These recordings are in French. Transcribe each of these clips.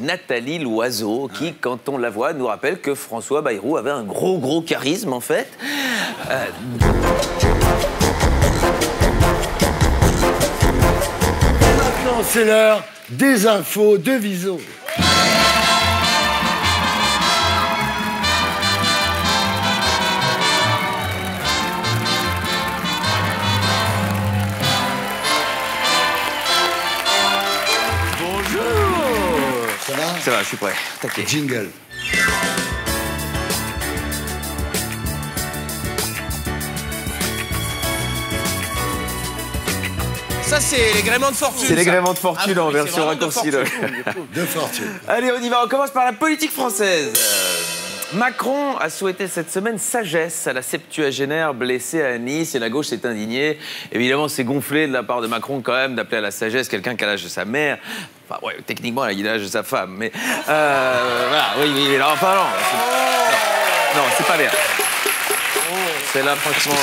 Nathalie Loiseau, qui, quand on la voit, nous rappelle que François Bayrou avait un gros charisme, en fait. Maintenant, c'est l'heure des infos de Viso. Ça va, je suis prêt. T'inquiète. Jingle. Ça, c'est les gréements de fortune. C'est les gréements de fortune en version raccourcie. De fortune. Allez, on y va. On commence par la politique française. Macron a souhaité cette semaine sagesse à la septuagénaire blessée à Nice et la gauche s'est indignée. Évidemment, c'est gonflé de la part de Macron quand même d'appeler à la sagesse quelqu'un qui a l'âge de sa mère. Enfin, ouais, techniquement, il a l'âge de sa femme, mais... voilà, oui, non, enfin, non, c'est pas bien. C'est là, franchement...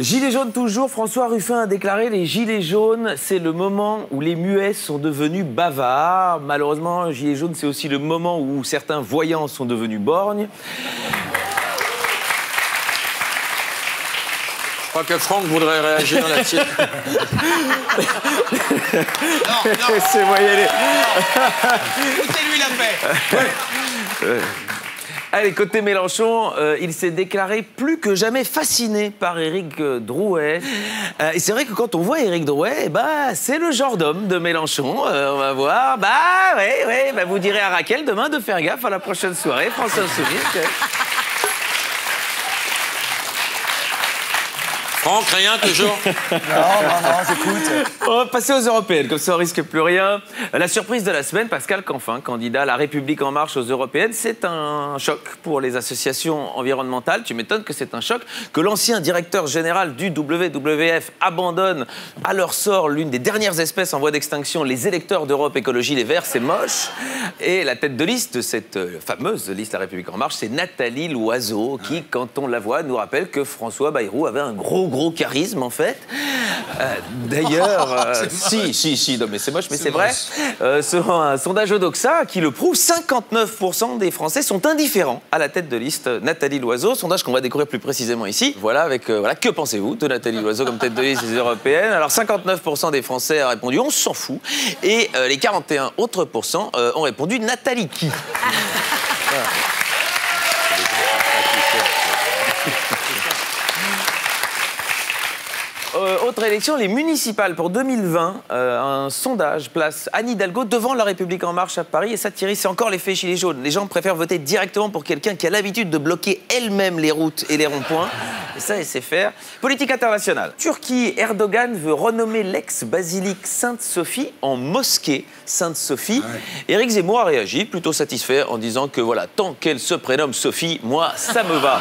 Gilets jaunes toujours, François Ruffin a déclaré « Les gilets jaunes, c'est le moment où les muets sont devenus bavards. Malheureusement, gilets jaunes, c'est aussi le moment où certains voyants sont devenus borgnes. » Je crois que Franck voudrait réagir là-dessus. Non. C'est moi y aller. Écoutez-lui la paix. Allez, côté Mélenchon, il s'est déclaré plus que jamais fasciné par Éric Drouet. Et c'est vrai que quand on voit Éric Drouet, c'est le genre d'homme de Mélenchon. On va voir. Vous direz à Raquel demain de faire gaffe à la prochaine soirée, France Insoumise. Franck, rien toujours? Non, j'écoute. On va passer aux européennes, comme ça on risque plus rien. La surprise de la semaine, Pascal Canfin, candidat à La République En Marche aux européennes, c'est un choc pour les associations environnementales. Tu m'étonnes que c'est un choc que l'ancien directeur général du WWF abandonne à leur sort l'une des dernières espèces en voie d'extinction, les électeurs d'Europe Écologie Les Verts, c'est moche. Et la tête de liste de cette fameuse liste La République En Marche, c'est Nathalie Loiseau, qui, quand on la voit, nous rappelle que François Bayrou avait un gros charisme, en fait. D'ailleurs, si, non mais c'est moche, mais c'est vrai. Selon un sondage Odoxa qui le prouve, 59% des Français sont indifférents à la tête de liste Nathalie Loiseau. Sondage qu'on va découvrir plus précisément ici. Voilà, que pensez-vous de Nathalie Loiseau comme tête de liste des européennes? Alors, 59% des Français ont répondu on s'en fout. Et les 41 autres % ont répondu Nathalie qui. Voilà. Autre élection, les municipales pour 2020. Un sondage place Anne Hidalgo devant La République En Marche à Paris. Et ça, Thierry, c'est encore l'effet gilet jaune. Les gens préfèrent voter directement pour quelqu'un qui a l'habitude de bloquer elle-même les routes et les ronds-points. Et ça, elle sait faire. Politique internationale. Turquie, Erdogan veut renommer l'ex-basilique Sainte-Sophie en mosquée Sainte-Sophie. Ouais. Éric Zemmour a réagi, plutôt satisfait, en disant que voilà, tant qu'elle se prénomme Sophie, moi, ça me va.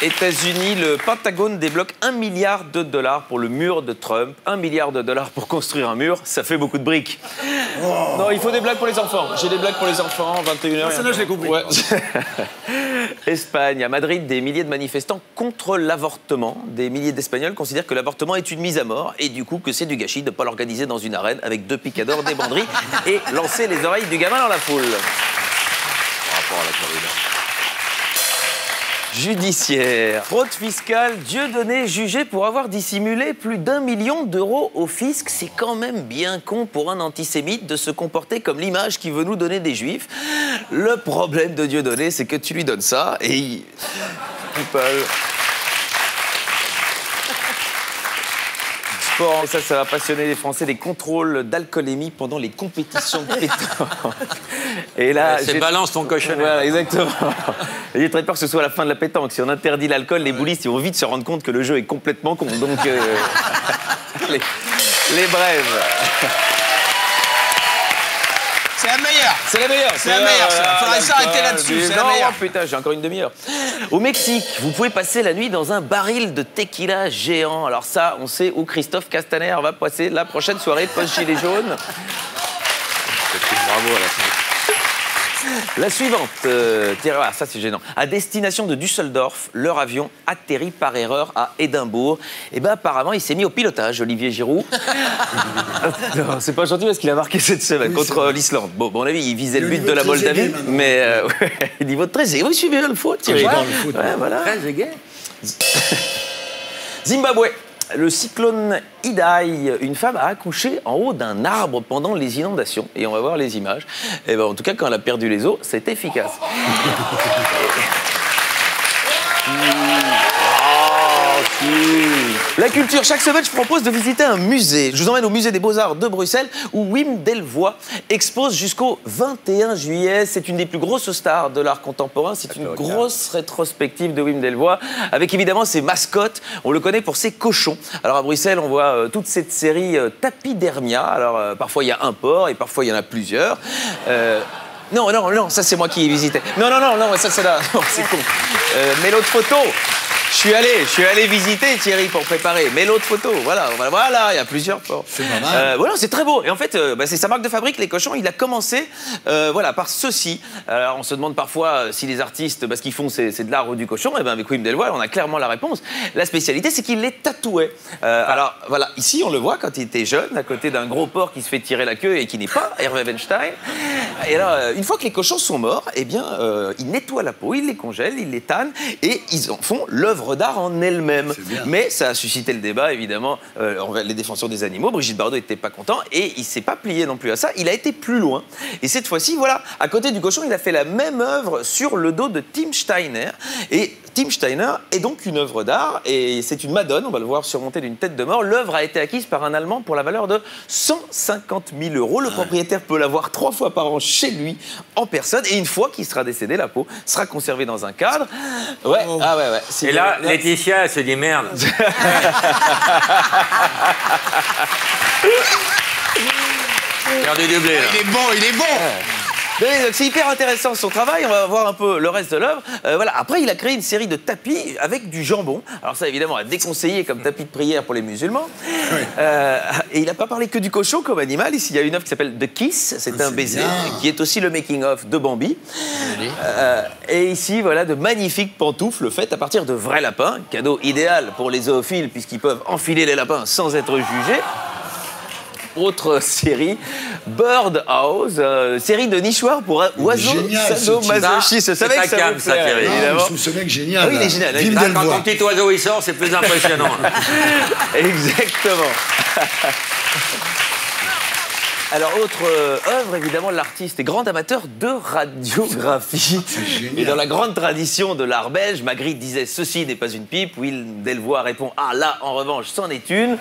États-Unis, le Pentagone débloque $1 milliard pour le mur de Trump. $1 milliard pour construire un mur, ça fait beaucoup de briques. Oh. Non, il faut des blagues pour les enfants. J'ai des blagues pour les enfants, 21h. Ça, je l'ai compris. Ouais. Espagne, à Madrid, des milliers de manifestants contre l'avortement. Des milliers d'Espagnols considèrent que l'avortement est une mise à mort et du coup que c'est du gâchis de ne pas l'organiser dans une arène avec 2 picadors, des banderilles et lancer les oreilles du gamin dans la foule. Par rapport à la corrida. Judiciaire. Fraude fiscale, Dieudonné jugé pour avoir dissimulé plus d'1 million d'euros au fisc. C'est quand même bien con pour un antisémite de se comporter comme l'image qu'il veut nous donner des juifs. Le problème de Dieudonné, c'est que tu lui donnes ça et il Sport, et ça va passionner les Français, les contrôles d'alcoolémie pendant les compétitions de pétanque. Et là, c'est balance ton cochonnet. Voilà, exactement. J'ai très peur que ce soit la fin de la pétanque. Si on interdit l'alcool, les boulistes ils vont vite se rendre compte que le jeu est complètement con. Donc, les brèves. C'est la meilleure. C'est la meilleure. C'est la meilleure. Faudrait s'arrêter là-dessus. C'est la meilleure. Non, putain, j'ai encore une demi-heure. Au Mexique, vous pouvez passer la nuit dans un baril de tequila géant. Alors ça, on sait où Christophe Castaner va passer la prochaine soirée post-gilet jaune. Bravo à la fin. La suivante, ça c'est gênant. À destination de Düsseldorf, leur avion atterrit par erreur à Édimbourg. Et ben apparemment, il s'est mis au pilotage, Olivier Giroud. Non, c'est pas gentil parce qu'il a marqué cette semaine contre l'Islande. Bon, à mon avis, il visait le but de la Moldavie, mais niveau très gai. Oui, suivez le foot, Thierry. Voilà. Très gai. Zimbabwe. Le cyclone Idai, une femme a accouché en haut d'un arbre pendant les inondations. Et on va voir les images. Et ben, en tout cas, quand elle a perdu les os, c'est efficace. La culture, chaque semaine, je propose de visiter un musée. Je vous emmène au musée des Beaux-Arts de Bruxelles où Wim Delvoye expose jusqu'au 21 juillet. C'est une des plus grosses stars de l'art contemporain. C'est une grosse rétrospective de Wim Delvoye avec évidemment ses mascottes. On le connaît pour ses cochons. Alors à Bruxelles, on voit toute cette série Tapidermia. Alors parfois il y a un porc et parfois il y en a plusieurs. Non, ça c'est moi qui ai visité. Non, ça c'est là. Non, c'est con. Mais l'autre photo. Je suis allé visiter Thierry pour préparer. Mais l'autre photo, voilà, il y a plusieurs porcs. C'est pas mal. Voilà, c'est très beau. Et en fait, c'est sa marque de fabrique, les cochons. Il a commencé, par ceci. Alors, on se demande parfois si les artistes, ce qu'ils font, c'est de l'art du cochon. Et bien, avec Wim Delvoye, on a clairement la réponse. La spécialité, c'est qu'il les tatouait. Alors, voilà, ici, on le voit quand il était jeune, à côté d'un gros porc qui se fait tirer la queue et qui n'est pas Hervé Weinstein. Et là, une fois que les cochons sont morts, eh bien, ils nettoient la peau, ils les congèlent, ils les tannent et ils en font l'œuvre d'art en elle-même. Mais ça a suscité le débat, évidemment, envers les défenseurs des animaux. Brigitte Bardot n'était pas content et il ne s'est pas plié non plus à ça. Il a été plus loin. Et cette fois-ci, voilà, à côté du cochon, il a fait la même œuvre sur le dos de Tim Steiner. Et Tim Steiner est donc une œuvre d'art et c'est une Madone, on va le voir surmontée d'une tête de mort. L'œuvre a été acquise par un Allemand pour la valeur de 150 000 €. Le propriétaire peut la voir 3 fois par an chez lui, en personne. Et une fois qu'il sera décédé, la peau sera conservée dans un cadre. Ouais. Et là, Laetitia, elle se dit merde. Regardez du blé, là. Il est bon. C'est hyper intéressant son travail, on va voir un peu le reste de l'œuvre. Après, il a créé une série de tapis avec du jambon. Alors ça, évidemment, à déconseiller comme tapis de prière pour les musulmans. Oui. Et il n'a pas parlé que du cochon comme animal. Ici, il y a une œuvre qui s'appelle The Kiss, c'est un baiser, qui est aussi le making-of de Bambi. Et ici, voilà, de magnifiques pantoufles faites à partir de vrais lapins. Cadeau idéal pour les zoophiles, puisqu'ils peuvent enfiler les lapins sans être jugés. Autre série, Birdhouse, série de nichoirs pour oiseaux sadomasochistes. C'est ta cam, ça, Thierry. Je trouve ce mec génial. Oui, il est génial. Quand ton petit oiseau il sort, c'est plus impressionnant. Exactement. Alors, autre œuvre, évidemment, l'artiste est grand amateur de radiographie. Et dans la grande tradition de l'art belge, Magritte disait « Ceci n'est pas une pipe ». Wim Delvoye répond « Ah là, en revanche, c'en est une ».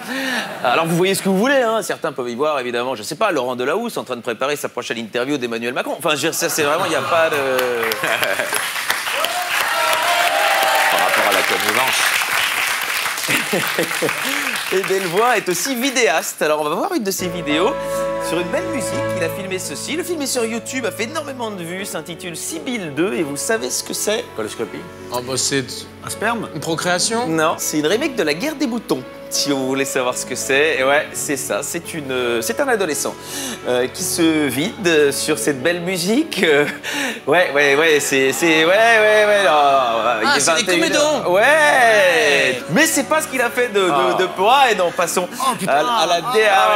Alors, vous voyez ce que vous voulez, hein. Certains peuvent y voir, évidemment, je sais pas, Laurent Delahousse en train de préparer sa prochaine interview d'Emmanuel Macron. Enfin, je veux dire, ça, c'est vraiment, il n'y a pas de... Par rapport à la connivence. Et Delvoye est aussi vidéaste. Alors, on va voir une de ses vidéos sur une belle musique. Il a filmé ceci. Le film est sur YouTube, a fait énormément de vues, s'intitule Sibylle 2. Et vous savez ce que c'est? Coloscopie. C'est Un sperme? une procréation. Non, c'est une remake de La Guerre des boutons. Si vous voulez savoir ce que c'est, et ouais, c'est ça. C'est un adolescent qui se vide sur cette belle musique. C'est des comédons. Ouais. Mais c'est pas ce qu'il a fait de poids. Et non, passons à la dernière.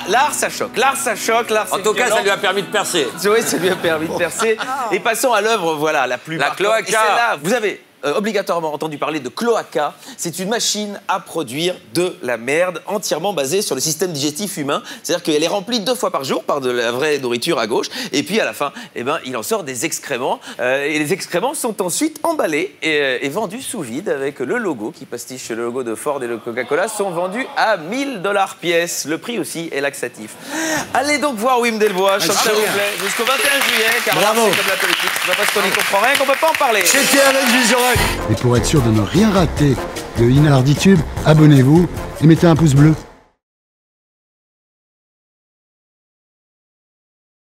L'art, ça choque. L'art, ça choque. L'art, c'est En tout cas, violent. ça lui a permis de percer. Oui, ça lui a permis de percer. Et passons à l'œuvre, voilà, la plus marquante. cloaca. Et celle-là, vous avez obligatoirement entendu parler de cloaca. C'est une machine à produire de la merde entièrement basée sur le système digestif humain. C'est-à-dire qu'elle est remplie 2 fois par jour par de la vraie nourriture à gauche. Et puis à la fin, il en sort des excréments. Et les excréments sont ensuite emballés et vendus sous vide avec le logo qui pastiche le logo de Ford et de Coca-Cola sont vendus à 1 000 $ pièce. Le prix aussi est laxatif. Allez donc voir Wim Delvoye, s'il vous plaît, jusqu'au 21 juillet. Car là, c'est comme la politique. C'est pas parce qu'on n'y comprend rien qu'on peut pas en parler. C'était avec Vision. Et pour être sûr de ne rien rater de Inarditube, abonnez-vous et mettez un pouce bleu.